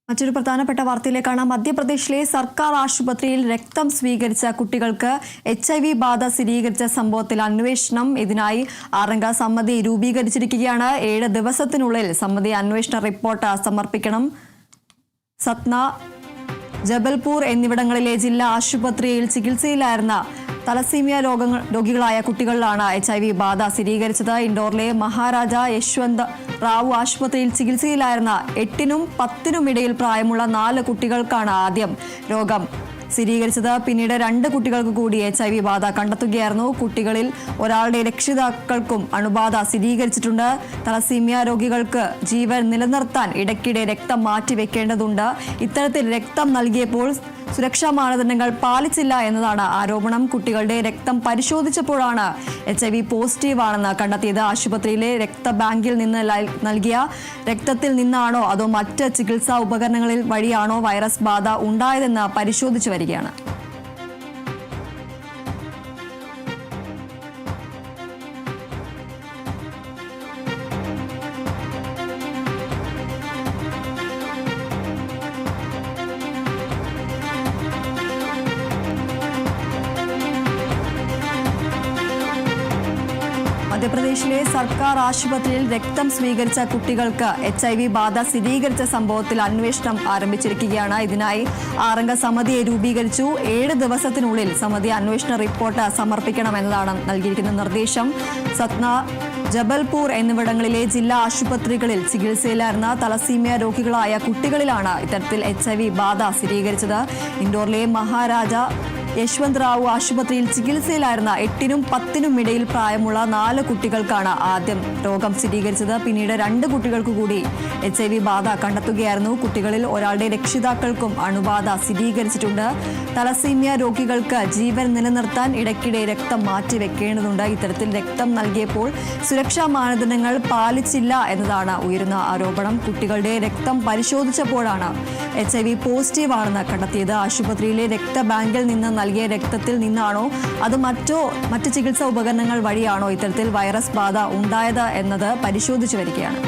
മറ്റൊരു പ്രധാനപ്പെട്ട വാർത്തയിലേക്കാണ്. മധ്യപ്രദേശിലെ സർക്കാർ ആശുപത്രിയിൽ രക്തം സ്വീകരിച്ച കുട്ടികൾക്ക് HIV ബാധ സ്ഥിരീകരിച്ച സംഭവത്തിൽ അന്വേഷണം. ഇതിനായി 6-അംഗ സമിതി രൂപീകരിച്ചിരിക്കുകയാണ്. 7 ദിവസത്തിനുള്ളിൽ സമിതി അന്വേഷണ റിപ്പോർട്ട് സമർപ്പിക്കണം. സത്ന, ജബൽപൂർ എന്നിവിടങ്ങളിലെ ജില്ലാ ആശുപത്രിയിൽ ചികിത്സയിലായിരുന്ന തലസീമിയ രോഗികളായ കുട്ടികളിലാണ് HIV ബാധ സ്ഥിരീകരിച്ചത്. ഇൻഡോറിലെ മഹാരാജ യശ്വന്ത് റാവു ആശുപത്രിയിൽ ചികിത്സയിലായിരുന്ന 8-നും 10-നും ഇടയിൽ പ്രായമുള്ള 4 കുട്ടികൾക്കാണ് ആദ്യം രോഗം സ്ഥിരീകരിച്ചത്. പിന്നീട് 2 കുട്ടികൾക്ക് കൂടി HIV ബാധ കണ്ടെത്തുകയായിരുന്നു. കുട്ടികളിൽ ഒരാളുടെ രക്ഷിതാക്കൾക്കും അണുബാധ സ്ഥിരീകരിച്ചിട്ടുണ്ട്. തലസീമിയ രോഗികൾക്ക് ജീവൻ നിലനിർത്താൻ ഇടയ്ക്കിടെ രക്തം മാറ്റിവെക്കേണ്ടതുണ്ട്. ഇത്തരത്തിൽ രക്തം നൽകിയപ്പോൾ സുരക്ഷാ മാനദണ്ഡങ്ങൾ പാലിച്ചില്ല എന്നതാണ് ആരോപണം. കുട്ടികളുടെ രക്തം പരിശോധിച്ചപ്പോഴാണ് HIV പോസിറ്റീവാണെന്ന് കണ്ടെത്തിയത്. ആശുപത്രിയിലെ രക്തബാങ്കിൽ നിന്ന് നൽകിയ രക്തത്തിൽ നിന്നാണോ അതോ മറ്റ് ചികിത്സാ ഉപകരണങ്ങളിൽ വഴിയാണോ വൈറസ് ബാധ ഉണ്ടായതെന്ന് പരിശോധിച്ചു വരികയാണ്. മധ്യപ്രദേശിലെ സർക്കാർ ആശുപത്രിയിൽ രക്തം സ്വീകരിച്ച കുട്ടികൾക്ക് HIV ബാധ സ്ഥിരീകരിച്ച സംഭവത്തിൽ അന്വേഷണം ആരംഭിച്ചിരിക്കുകയാണ്. ഇതിനായി 6-അംഗ സമിതിയെ രൂപീകരിച്ചു. 7 ദിവസത്തിനുള്ളിൽ സമിതി അന്വേഷണ റിപ്പോർട്ട് സമർപ്പിക്കണമെന്നതാണ് നൽകിയിരിക്കുന്ന നിർദ്ദേശം. സത്ന, ജബൽപൂർ എന്നിവിടങ്ങളിലെ ജില്ലാ ആശുപത്രികളിൽ ചികിത്സയിലായിരുന്ന തലസീമിയ രോഗികളായ കുട്ടികളിലാണ് ഇത്തരത്തിൽ HIV ബാധ സ്ഥിരീകരിച്ചത്. ഇൻഡോറിലെ മഹാരാജ യശ്വന്ത് റാവു ആശുപത്രിയിൽ ചികിത്സയിലായിരുന്ന 8-നും 10-നും ഇടയിൽ പ്രായമുള്ള 4 കുട്ടികൾക്കാണ് ആദ്യം രോഗം സ്ഥിരീകരിച്ചത്. പിന്നീട് 2 കുട്ടികൾക്ക് കൂടി HIV ബാധ കണ്ടെത്തുകയായിരുന്നു. കുട്ടികളിൽ ഒരാളുടെ രക്ഷിതാക്കൾക്കും അണുബാധ സ്ഥിരീകരിച്ചിട്ടുണ്ട്. തലസീമിയ രോഗികൾക്ക് ജീവൻ നിലനിർത്താൻ ഇടയ്ക്കിടെ രക്തം മാറ്റിവെക്കേണ്ടതുണ്ട്. ഇത്തരത്തിൽ രക്തം നൽകിയപ്പോൾ സുരക്ഷാ മാനദണ്ഡങ്ങൾ പാലിച്ചില്ല എന്നതാണ് ഉയരുന്ന ആരോപണം. കുട്ടികളുടെ രക്തം പരിശോധിച്ചപ്പോഴാണ് HIV പോസിറ്റീവാണെന്ന് കണ്ടെത്തിയത്. ആശുപത്രിയിലെ രക്തബാങ്കിൽ നിന്ന് നൽകിയ രക്തത്തിൽ നിന്നാണോ അത് മറ്റ് ചികിത്സാ ഉപകരണങ്ങൾ വഴിയാണോ ഇത്തരത്തിൽ വൈറസ് ബാധ ഉണ്ടായത് എന്നത് പരിശോധിച്ചു വരികയാണ്.